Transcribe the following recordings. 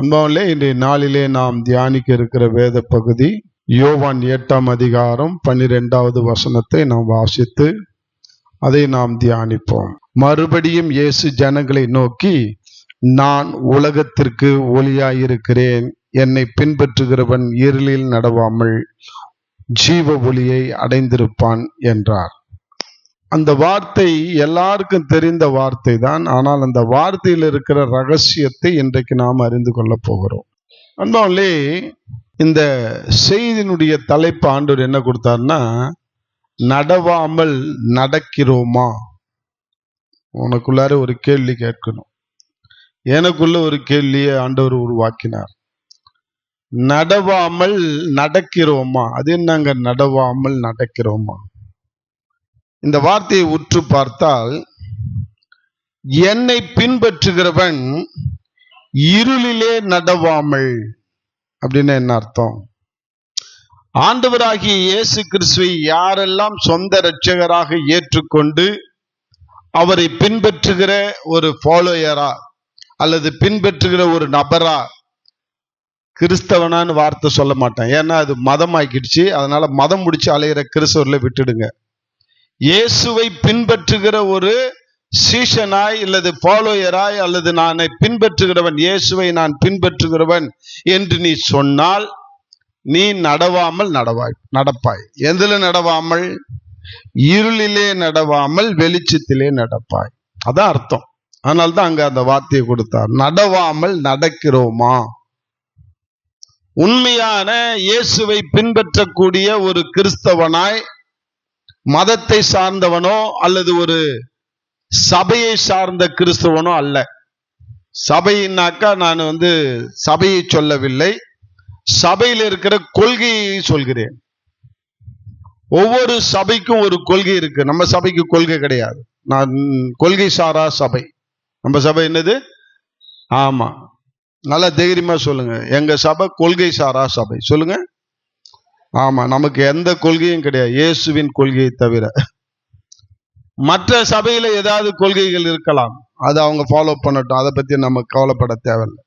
அன்பாவிலே இன்றைய நாளிலே நாம் தியானிக்க இருக்கிற வேத பகுதி யோவான் 8ஆம் அதிகாரம் 12வது வசனத்தை நாம் வாசித்து அதை நாம் தியானிப்போம். மறுபடியும் இயேசு ஜனங்களை நோக்கி, நான் உலகத்திற்கு ஒளியாயிருக்கிறேன். என்னை பின்பற்றுகிறவன் இருளில் நடவாமல் ஜீவ ஒளியை அடைந்திருப்பான் என்றார். அந்த வார்த்தை எல்லாருக்கும் தெரிந்த வார்த்தை தான். ஆனால் அந்த வார்த்தையில் இருக்கிற ரகசியத்தை இன்றைக்கு நாம் அறிந்து கொள்ள போகிறோம். அன்பாவிலே இந்த செய்தியினுடைய தலைப்பு ஆண்டவர் என்ன கொடுத்தார்னா, நடவாமல் நடக்கிறோமா? உனக்குள்ளார ஒரு கேள்வி கேட்கணும். எனக்குள்ள ஒரு கேள்வியை ஆண்டவர் உருவாக்கினார். நடவாமல் நடக்கிறோமா? அது என்னங்க நடவாமல் நடக்கிறோமா? இந்த வார்த்தையை உற்று பார்த்தால், என்னை பின்பற்றுகிறவன் இருளிலே நடவாமல் அப்படின்னு என்ன அர்த்தம்? ஆண்டவராகிய இயேசு கிறிஸ்துவை யாரெல்லாம் சொந்த இரட்சகராக ஏற்றுக்கொண்டு அவரை பின்பற்றுகிற ஒரு ஃபாலோயரா அல்லது பின்பற்றுகிற ஒரு நபரா, கிறிஸ்தவனான்னு வார்த்தை சொல்ல மாட்டேன், ஏன்னா அது மதம் ஆக்கிடுச்சு. அதனால மதம் முடிச்சு அலையிற கிறிஸ்தவர்களை விட்டுடுங்க. இயேசுவை பின்பற்றுகிற ஒரு சீஷனாய் அல்லது ஃபாலோயராய் அல்லது நானை பின்பற்றுகிறவன், இயேசுவை நான் பின்பற்றுகிறவன் என்று நீ சொன்னால், நீ நடவாமல் நடப்பாய். எதில் நடவாமல்? இருளிலே நடவாமல் வெளிச்சத்திலே நடப்பாய். அதான் அர்த்தம். அதனால்தான் அங்க அந்த வார்த்தையை கொடுத்தார். நடவாமல் நடக்கிறோமா? உண்மையான இயேசுவை பின்பற்றக்கூடிய ஒரு கிறிஸ்தவனாய், மதத்தை சார்ந்தவனோ அல்லது ஒரு சபையை சார்ந்த கிறிஸ்தவனோ அல்ல. சபையினாக்கா நான் சபையை சொல்லவில்லை, சபையில் இருக்கிற கொள்கையை சொல்கிறேன். ஒவ்வொரு சபைக்கும் ஒரு கொள்கை இருக்கு. நம்ம சபைக்கு கொள்கை கிடையாது. நான் கொள்கை சாரா சபை. நம்ம சபை என்னது? ஆமா, நல்லா தைரியமா சொல்லுங்க, எங்க சபை கொள்கை சாரா சபை. சொல்லுங்க. ஆமா, நமக்கு எந்த கொள்கையும் கிடையாது, இயேசுவின் கொள்கையை தவிர. மற்ற சபையில ஏதாவது கொள்கைகள் இருக்கலாம், அதை அவங்க ஃபாலோ பண்ணட்டும், அதை பத்தி நம்ம கவலைப்பட தேவையில்லை.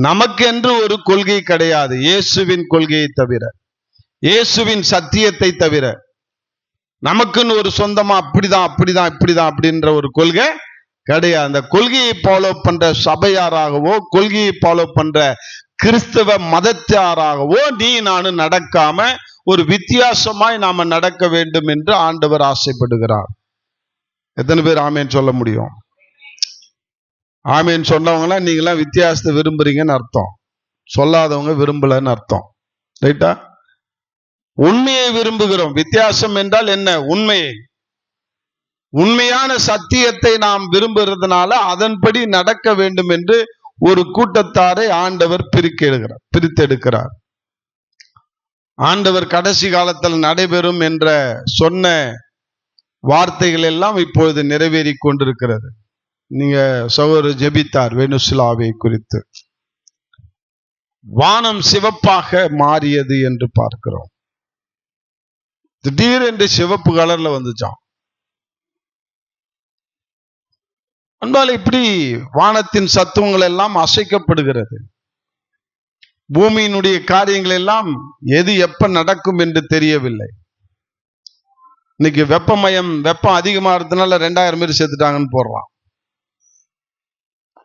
நமக்கு என்று ஒரு கொள்கை கிடையாது, இயேசுவின் கொள்கையை தவிர, இயேசுவின் சத்தியத்தை தவிர. நமக்குன்னு ஒரு சொந்தமா அப்படிதான் அப்படிதான் இப்படிதான் அப்படின்ற ஒரு கொள்கை கிடையாது. அந்த கொள்கையை ஃபாலோ பண்ற சபையாராகவோ கொள்கையை ஃபாலோ பண்ற கிறிஸ்தவ மதத்தாராகவோ நீ நானும் நடக்காம ஒரு வித்தியாசமாய் நாம நடக்க வேண்டும் என்று ஆண்டவர் ஆசைப்படுகிறார். எத்தனை பேர் ஆமேன் சொல்ல முடியும்? ஆமேன் சொன்னவங்களாம் நீங்களாம் வித்தியாசத்தை விரும்புறீங்கன்னு அர்த்தம். சொல்லாதவங்க விரும்பலன்னு அர்த்தம். ரைட்டா? உண்மையை விரும்புகிறோம். வித்தியாசம் என்றால் என்ன? உண்மையை, உண்மையான சத்தியத்தை நாம் விரும்புறதுனால அதன்படி நடக்க வேண்டும் என்று ஒரு கூட்டத்தாரை ஆண்டவர் பிரித்தெடுக்கிறார். ஆண்டவர் கடைசி காலத்தில் நடைபெறும் என்ற சொன்ன வார்த்தைகள் எல்லாம் இப்பொழுது நிறைவேறி கொண்டிருக்கிறது. நீங்க சகோதரர் ஜெபித்தார் வெனிசுலாவை குறித்து. வானம் சிவப்பாக மாறியது என்று பார்க்கிறோம். திடீரென்று சிவப்பு கலர்ல வந்துச்சான். அன்பால் இப்படி வானத்தின் சத்துவங்கள் எல்லாம் அசைக்கப்படுகிறது. பூமியினுடைய காரியங்கள் எல்லாம் எது எப்ப நடக்கும் என்று தெரியவில்லை. இன்னைக்கு வெப்பம் அதிகமா இருந்ததுனால 2000 பேர் செத்துட்டாங்கன்னு போடுறான்.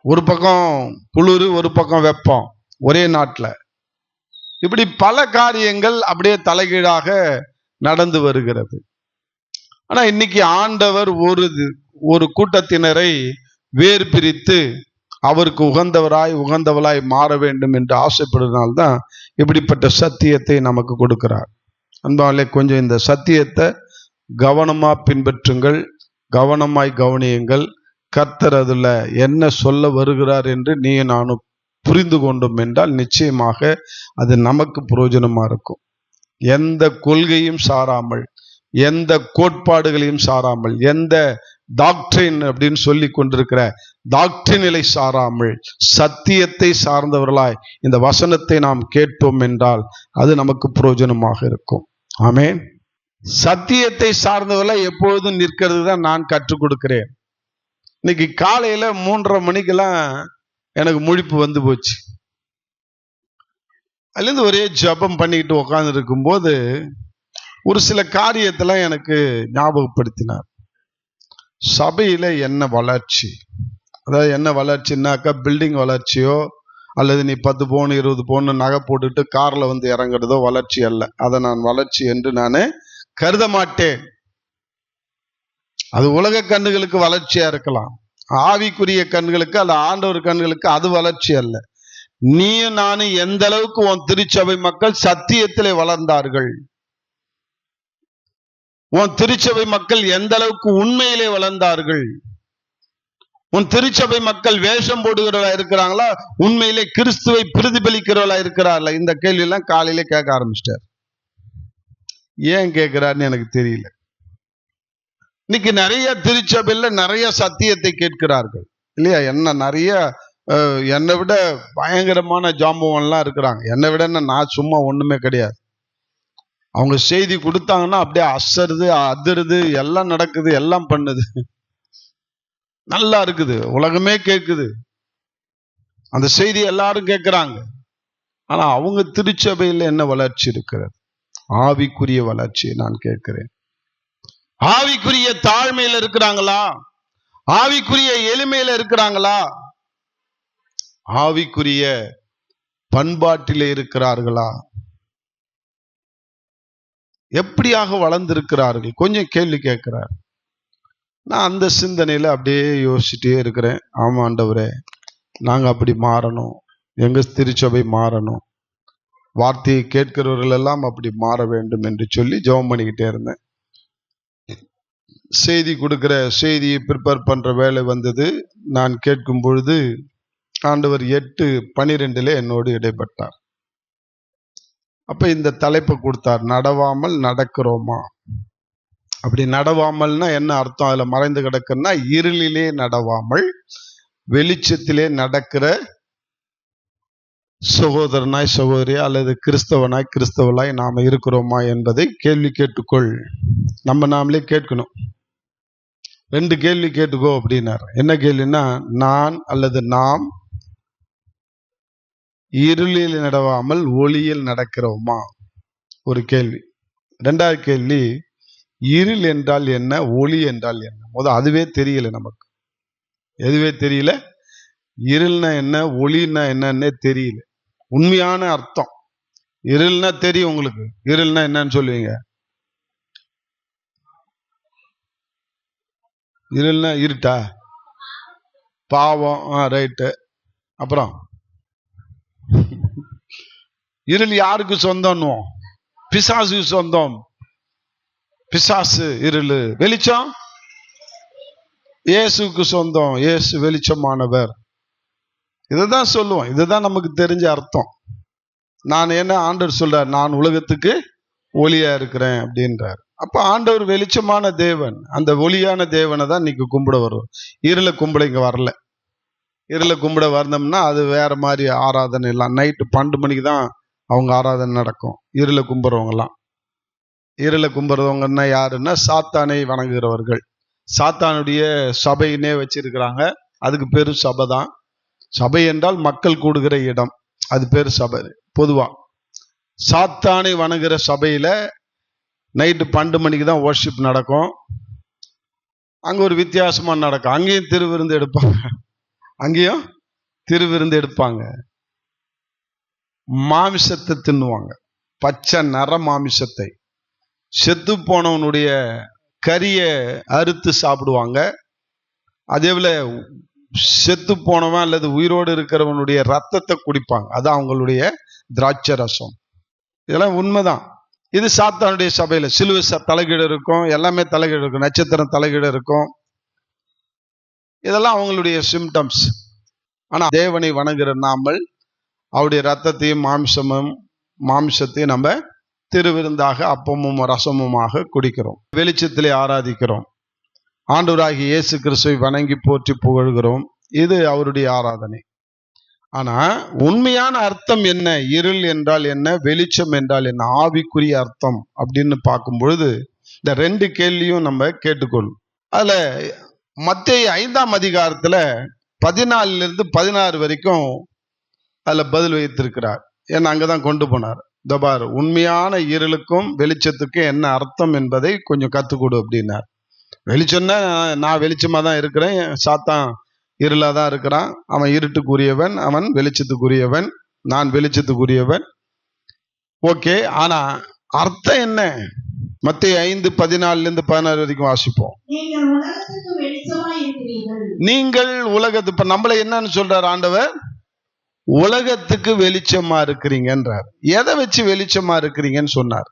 ஒரு பக்கம் குளிர், ஒரு பக்கம் வெப்பம், ஒரே நாட்டுல. இப்படி பல காரியங்கள் அப்படியே தலைகீழாக நடந்து வருகிறது. ஆனா இன்னைக்கு ஆண்டவர் ஒரு கூட்டத்தினரை வேறு பிரித்து அவருக்கு உகந்தவளாய் மாற வேண்டும் என்று ஆசைப்படுறதுனால்தான் இப்படிப்பட்ட சத்தியத்தை நமக்கு கொடுக்கிறார். அன்பாலே கொஞ்சம் இந்த சத்தியத்தை கவனமா பின்பற்றுங்கள், கவனமாய் கவனியுங்கள். கர்த்தர் அதுல என்ன சொல்ல வருகிறார் என்று நீ நானும் புரிந்து கொண்டோம் என்றால் நிச்சயமாக அது நமக்கு பிரயோஜனமா இருக்கும். எந்த கொள்கையும் சாராமல், எந்த கோட்பாடுகளையும் சாராமல், எந்த டாக்டரின் அப்படின்னு சொல்லி கொண்டிருக்கிற டாக்டரினை சாராமல் சத்தியத்தை சார்ந்தவர்களாய் இந்த வசனத்தை நாம் கேட்டோம் என்றால் அது நமக்கு பிரயோஜனமாக இருக்கும். ஆமென். சத்தியத்தை சார்ந்தவர்களாய் எப்பொழுதும் நிற்கிறது தான் நான் கற்றுக் கொடுக்கிறேன். இன்னைக்கு காலையில 3:30 மணிக்கெல்லாம் எனக்கு முழிப்பு வந்து போச்சு. அதுலேருந்து ஒரே ஜபம் பண்ணிக்கிட்டு உட்கார்ந்து இருக்கும்போது ஒரு சில காரியத்தெல்லாம் எனக்கு ஞாபகப்படுத்தினார். சபையில என்ன வளர்ச்சி, அதாவது என்ன வளர்ச்சின்னாக்கா பில்டிங் வளர்ச்சியோ அல்லது நீ 10 பவுன் 20 பவுன் நகை போட்டுட்டு கார்ல வந்து இறங்குறதோ வளர்ச்சி அல்ல. அதை நான் வளர்ச்சி என்று நான் கருத மாட்டேன். அது உலக கண்ணுகளுக்கு வளர்ச்சியா இருக்கலாம், ஆவிக்குரிய கண்களுக்கு அல்ல ஆண்டவர் கண்களுக்கு அது வளர்ச்சி அல்ல. நீயும் நானும் எந்த அளவுக்கு உன் திருச்சபை மக்கள் சத்தியத்திலே வளர்ந்தார்கள், உன் திருச்சபை மக்கள் எந்த அளவுக்கு உண்மையிலே வளர்ந்தார்கள், உன் திருச்சபை மக்கள் வேஷம் போடுகிறவர்களா இருக்கிறாங்களா, உண்மையிலே கிறிஸ்துவை பிரதிபலிக்கிறவர்களா இருக்கிறார்களா? இந்த கேள்வி எல்லாம் காலையில கேட்க ஆரம்பிச்சிட்டார். ஏன் கேட்கிறாருன்னு எனக்கு தெரியல. இன்னைக்கு நிறைய திருச்சபையில நிறைய சத்தியத்தை கேட்கிறார்கள் இல்லையா? என்ன நிறைய என்னை விட பயங்கரமான ஜாம்பவன்லாம் இருக்கிறாங்க. என்னை விட நான் சும்மா ஒண்ணுமே கிடையாது. அவங்க செய்தி கொடுத்தாங்கன்னா அப்படியே அசருது அதிருது, எல்லாம் நடக்குது, எல்லாம் பண்ணுது, நல்லா இருக்குது, உலகமே கேட்குது, அந்த செய்தி எல்லாரும் கேட்கிறாங்க. ஆனா அவங்க திருச்சபையில் என்ன வளர்ச்சி இருக்கிறது? ஆவிக்குரிய வளர்ச்சியை நான் கேட்கிறேன். ஆவிக்குரிய தாழ்மையில இருக்கிறாங்களா? ஆவிக்குரிய எளிமையில இருக்கிறாங்களா? ஆவிக்குரிய பண்பாட்டிலே இருக்கிறார்களா? எப்படியாக வளர்ந்திருக்கிறார்கள்? கொஞ்சம் கேள்வி கேட்கிறார். நான் அந்த சிந்தனையில அப்படியே யோசிச்சுட்டே இருக்கிறேன். ஆமா ஆண்டவரே, நாங்க அப்படி மாறணும், எங்க திருச்சபை மாறணும், வார்த்தையை கேட்கிறவர்கள் எல்லாம் அப்படி மாற வேண்டும் என்று சொல்லி ஜெபம் பண்ணிக்கிட்டே இருந்தேன். செய்தி கொடுக்கிற செய்தியை ப்ரிப்பேர் பண்ற வேலை வந்தது. நான் கேட்கும் பொழுது ஆண்டவர் 8:12 என்னோடு இடைப்பட்டார். அப்ப இந்த தலைப்பை கொடுத்தார், நடவாமல் நடக்கிறோமா. அப்படி நடவாமல்னா என்ன அர்த்தம்? அதுல மறைந்து கிடக்குன்னா, இருளிலே நடவாமல் வெளிச்சத்திலே நடக்கிற சகோதரனாய் சகோதரியா அல்லது கிறிஸ்தவனாய் கிறிஸ்தவளாய் நாம இருக்கிறோமா என்பதை கேள்வி கேட்டுக்கொள். நம்ம நாமளே கேட்கணும். 2 கேள்வி கேட்டுக்கோ அப்படின்னார். என்ன கேள்வின்னா, நான் அல்லது நாம் இருளில் நடவாமல் ஒளியில் நடக்கிறோமா? ஒரு கேள்வி. 2வது கேள்வி, இருள் என்றால் என்ன, ஒளி என்றால் என்ன? அதுவே தெரியல நமக்கு. எதுவே தெரியல. இருள்னா என்ன, ஒளின்னா என்னன்னே தெரியல. உண்மையான அர்த்தம். இருள்னா தெரியும் உங்களுக்கு. இருள்னா என்னன்னு சொல்லுவீங்க? இருள்னா இருட்டா, பாவம், ரைட்டு. அப்புறம் இருள் யாருக்கு சொந்தம்னுவோம்? பிசாசுக்கு சொந்தம். பிசாசு இருள், வெளிச்சம் இயேசுக்கு சொந்தம். இயேசு வெளிச்சமானவர். இதைதான் சொல்லுவோம். இதுதான் நமக்கு தெரிஞ்ச அர்த்தம். நான் என்ன, ஆண்டவர் சொல்றார், நான் உலகத்துக்கு ஒளியா இருக்கிறேன் அப்படின்றார். அப்ப ஆண்டவர் வெளிச்சமான தேவன். அந்த ஒளியான தேவனை தான் இன்னைக்கு கும்பிட வரும். இருளை கும்பிட இங்க வரல. இருளை கும்பிட வரணும்னா அது வேற மாதிரி ஆராதனை எல்லாம். நைட்டு 12 மணிக்கு தான் அவங்க ஆராதனை நடக்கும். இருளை கும்பிடுறவங்கலாம். இருளை கும்பிடுறவங்கன்னா யாருன்னா, சாத்தானை வணங்குகிறவர்கள். சாத்தானுடைய சபையினே வச்சிருக்கிறாங்க. அதுக்கு பேரு சபை தான். சபை என்றால் மக்கள் கூடுகிற இடம், அது பேரு சபை. பொதுவா சாத்தானை வணங்குகிற சபையில நைட்டு 12 மணிக்கு தான் வர்ஷிப் நடக்கும். அங்க ஒரு வித்தியாசமா நடக்கும். அங்கேயும் திருவிருந்து எடுப்பாங்க. அங்கேயும் திருவிருந்து எடுப்பாங்க. மாமிசத்தை தின்னுவாங்க. பச்சை நர மாமிசத்தை, செத்து போனவனுடைய கறிய அறுத்து சாப்பிடுவாங்க. அதே போல செத்து போனவன் அல்லது உயிரோடு இருக்கிறவனுடைய ரத்தத்தை குடிப்பாங்க. அது அவங்களுடைய திராட்சை ரசம். இதெல்லாம் உண்மைதான். இது சாத்தானுடைய சபையில சிலுவை தலைகீடு இருக்கும், எல்லாமே தலைகீடு இருக்கும், நட்சத்திரம் தலைகீடு இருக்கும். இதெல்லாம் அவங்களுடைய சிம்டம்ஸ். ஆனா தேவனை வணங்குகிற நாமல் அவருடைய ரத்தத்தையும் மாமிசத்தையும் நம்ம திருவிருந்தாக அப்பமும் ரசமுமாக குடிக்கிறோம். வெளிச்சத்திலே ஆராதிக்கிறோம். ஆண்டவராகிய இயேசு கிறிஸ்துவை வணங்கி போற்றி புகழ்கிறோம். இது அவருடைய ஆராதனை. ஆனா உண்மையான அர்த்தம் என்ன? இருள் என்றால் என்ன, வெளிச்சம் என்றால் என்ன, ஆவிக்குரிய அர்த்தம் அப்படின்னு பார்க்கும் பொழுது இந்த 2 கேள்வியும் நம்ம கேட்டுக்கொள்ளும். அதுல மத்தேயு 5ஆம் அதிகாரத்துல 14 இருந்து 16 வரைக்கும் அதுல பதில் வைத்திருக்கிறார். என்ன அங்கதான் கொண்டு போனார். இந்த பார், உண்மையான இருளுக்கும் வெளிச்சத்துக்கும் என்ன அர்த்தம் என்பதை கொஞ்சம் கத்துக்கொடு அப்படின்னார். வெளிச்சம்னா நான் வெளிச்சமா தான் இருக்கிறேன், சாத்தான் இருளா தான் இருக்கிறான். அவன் இருட்டுக்குரியவன், அவன் வெளிச்சத்துக்குரியவன், நான் வெளிச்சத்துக்குரியவன். ஓகே, ஆனா அர்த்தம் என்ன? மத்தேயு 5:14-16 வரைக்கும் வாசிப்போம். நீங்கள் உலகத்து, இப்ப நம்மள என்னன்னு சொல்றாரு ஆண்டவர்? உலகத்துக்கு வெளிச்சமா இருக்கிறீங்கன்றார். எதை வச்சு வெளிச்சமா இருக்கிறீங்கன்னு சொன்னார்?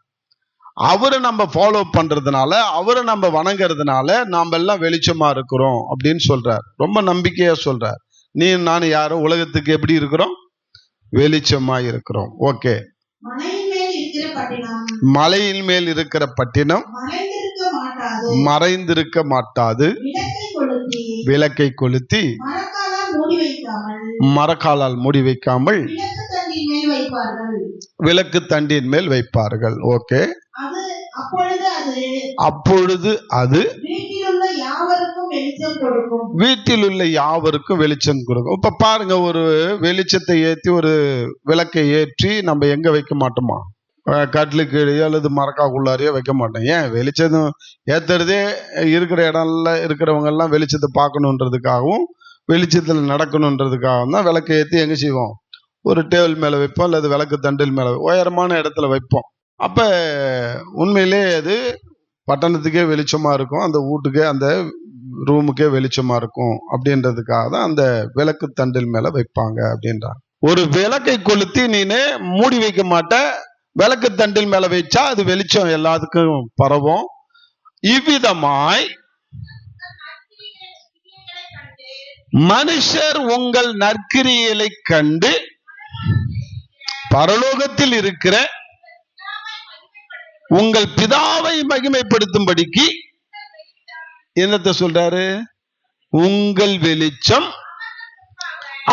அவரை நம்ம ஃபாலோ பண்றதுனால, அவரை நம்ம வணங்குறதுனால நாம எல்லாம் வெளிச்சமா இருக்கிறோம் அப்படின்னு சொல்றார். ரொம்ப நம்பிக்கையா சொல்றார். நீ நானும் யாரும் உலகத்துக்கு எப்படி இருக்கிறோம்? வெளிச்சமா இருக்கிறோம். ஓகே, மலையின் மேல் இருக்கிற பட்டினம் மறைந்திருக்க மாட்டாது, விளக்கை கொளுத்தி மரக்காலால் மூடி வைக்காமல் விளக்கு தண்டின் மேல் வைப்பார்கள். ஓகே, அப்பொழுது அது வீட்டில் உள்ள யாவருக்கும் வெளிச்சம் கொடுக்கும். இப்ப பாருங்க, ஒரு வெளிச்சத்தை ஏற்றி, ஒரு விளக்கை ஏற்றி நம்ம எங்க வைக்க மாட்டோமா? கட்டிலுக்கு அல்லது மரக்காக்குள்ளாரையோ வைக்க மாட்டோம். ஏன்? வெளிச்சம் ஏத்துறதே இருக்கிற இடம்ல இருக்கிறவங்க எல்லாம் வெளிச்சத்தை பார்க்கணுன்றதுக்காகவும் வெளிச்சத்தில் நடக்கணுன்றதுக்காகவும் தான் விளக்கை ஏற்றி எங்க செய்வோம்? ஒரு டேபிள் மேல வைப்போம், அல்லது விளக்கு தண்டில் மேல உயரமான இடத்துல வைப்போம். அப்ப உண்மையிலே அது பட்டணத்துக்கே வெளிச்சமா இருக்கும், அந்த வீட்டுக்கே, அந்த ரூமுக்கே வெளிச்சமா இருக்கும் அப்படின்றதுக்காக தான் அந்த விளக்கு தண்டில் மேல வைப்பாங்க அப்படின்றாங்க. ஒரு விளக்கை கொளுத்தி நீனு மூடி வைக்க மாட்ட, விளக்கு தண்டில் மேல வச்சா அது வெளிச்சம் எல்லாத்துக்கும் பரவும். இவ்விதமாய் மனுஷர் உங்கள் நற்கிரியைகளை கண்டு பரலோகத்தில் இருக்கிற உங்கள் பிதாவை மகிமைப்படுத்தும்படிக்கு என்னத்தை சொல்றாரு? உங்கள் வெளிச்சம்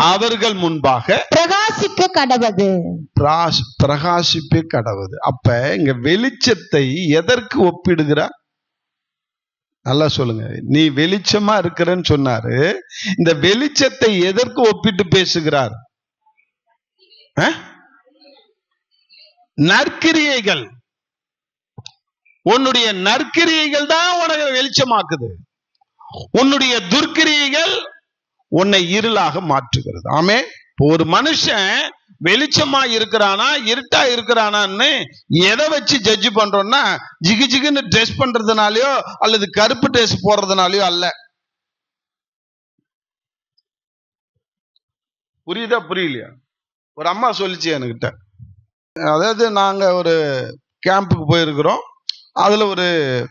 அவர்கள் முன்பாக பிரகாசிக்க கடவது. பிரகாசிப்பே கடவுது. அப்ப இங்க வெளிச்சத்தை எதற்கு ஒப்பிடுகிறார்? நல்லா சொல்லுங்க. நீ வெளிச்சமா இருக்கிறன்னு சொன்னாரு. இந்த வெளிச்சத்தை எதற்கு ஒப்பிட்டு பேசுகிறார்? நற்கிரியைகள். உன்னுடைய நற்கிரியைகள் தான் உனக்கு வெளிச்சமாக்குது. உன்னுடைய துர்க்கிரியைகள் உன்னை இருளாக மாற்றுகிறது. ஆமே. ஒரு மனுஷன் வெளிச்சமா இருக்கிறானா இருட்டா இருக்கிறானான்னு எதை வச்சு ஜட்ஜ் பண்றோம்னா, ஜிகு ஜிகுன்னு ட்ரெஸ் பண்றதுனாலயோ அல்லது கருப்பு ட்ரெஸ் போடுறதுனாலயோ அல்ல. புரியுதா புரியலையா? ஒரு அம்மா சொல்லிச்சு என்கிட்ட. அதாவது நாங்க ஒரு கேம்புக்கு போயிருக்கிறோம், அதுல ஒரு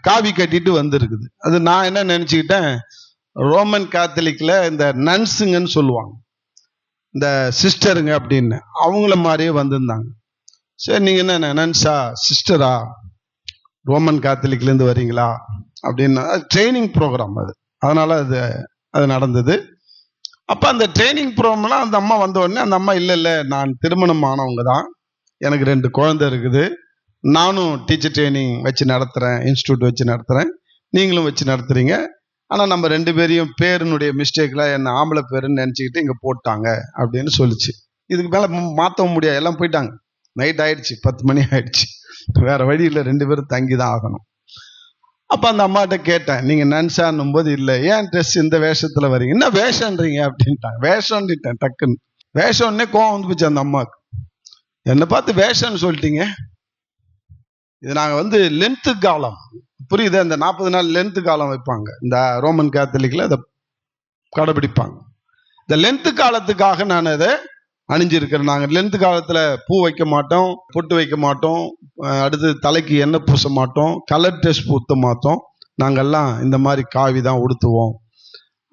காவி கட்டிட்டு வந்திருக்குது. அது நான் என்ன நினைச்சுக்கிட்டேன், ரோமன் கேத்தலிக்ல இந்த நன்ஸுங்கன்னு சொல்லுவாங்க, இந்த சிஸ்டருங்க அப்படின்னு, அவங்கள மாதிரியே வந்திருந்தாங்க. சரி, நீங்க என்ன நன்ஸா சிஸ்டரா, ரோமன் கேத்தலிக்ல இருந்து வரீங்களா அப்படின்னு. ட்ரைனிங் ப்ரோக்ராம் அது, அதனால அது நடந்தது. அப்ப அந்த ட்ரைனிங் ப்ரோக்ராம்லாம் அந்த அம்மா வந்த உடனே அந்த அம்மா இல்ல நான் திருமணம் ஆனவங்க தான், எனக்கு 2 குழந்தை இருக்குது, நானும் டீச்சர் ட்ரைனிங் வச்சு நடத்துறேன், இன்ஸ்டியூட் வச்சு நடத்துறேன், நீங்களும் வச்சு நடத்துறீங்க, ஆனா நம்ம 2 பேரையும் பேருனுடைய மிஸ்டேக்ல என்ன ஆம்பளை பேருன்னு நினைச்சுக்கிட்டு இங்க போட்டாங்க அப்படின்னு சொல்லிச்சு. இதுக்கு மேல மாத்தவும் முடியாது, எல்லாம் போயிட்டாங்க. நைட் ஆயிடுச்சு, 10 மணி ஆயிடுச்சு, வேற வழி இல்லை, 2 பேரும் தங்கிதான் ஆகணும். அப்ப அந்த அம்மாட்ட கேட்டேன், நீங்க நன்சான்னும் போது இல்ல, ஏன் ட்ரெஸ் இந்த வேஷத்துல வரீங்க, என்ன வேஷம்ன்றீங்க அப்படின்ட்டாங்க. வேஷம்னுட்டேன் டக்குன்னு. வேஷம்னே கோவம் வந்து போச்சு அந்த அம்மாவுக்கு. என்னை பார்த்து வேஷம்னு சொல்லிட்டீங்க. இது நாங்க லென்த்து காலம், புரியுது, இந்த 40 நாள் லென்த்து காலம் வைப்பாங்க, இந்த ரோமன் கேத்தலிக்ல அதை கடைபிடிப்பாங்க. இந்த லென்த்து காலத்துக்காக நான் அதை அணிஞ்சிருக்கிறேன். நாங்கள் லென்த்து காலத்துல பூ வைக்க மாட்டோம், பொட்டு வைக்க மாட்டோம், அடுத்து தலைக்கு எண்ணெய் பூச மாட்டோம், கலர் ட்ரெஸ் ஊத்த மாட்டோம், நாங்கெல்லாம் இந்த மாதிரி காவி தான் உடுத்துவோம்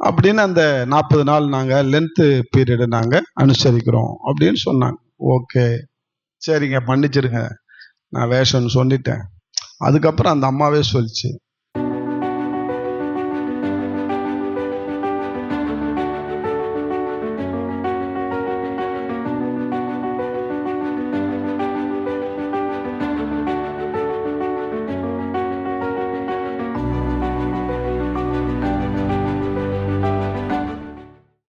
அப்படின்னு அந்த 40 நாள் நாங்க லென்த்து பீரியடை நாங்க அனுசரிக்கிறோம் அப்படின்னு சொன்னாங்க. ஓகே சரிங்க, மன்னிச்சிருங்க, நான் வேஷம்னு சொல்லிட்டேன். அதுக்கப்புறம் அந்த அம்மாவே சொல்லிச்சு,